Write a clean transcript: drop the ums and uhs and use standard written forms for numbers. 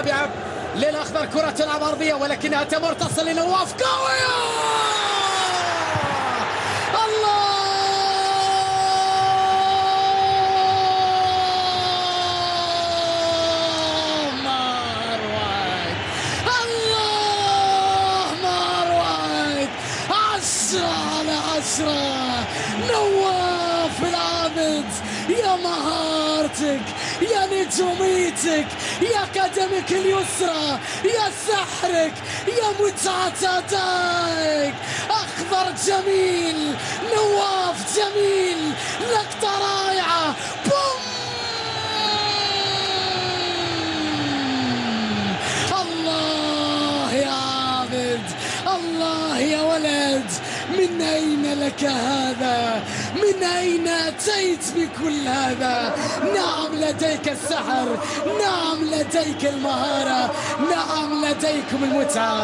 الرابعة للأخضر. كرة تلعب عرضية ولكنها تمر تصل لنواف قوية. الله مروان، الله مروان، 10 على 10. نواف العابد، يا مهارتك، يا نجوميتك، يا قدمك اليسرى، يا سحرك، يا متعة أدائك. أخضر جميل، نواف جميل، لقطة رائعة. بوم! الله يا عابد، الله يا ولد، من أين لك هذا؟ من أين أتيت بكل هذا؟ نعم لديك السحر، نعم لديك المهارة، نعم لديكم المتعة.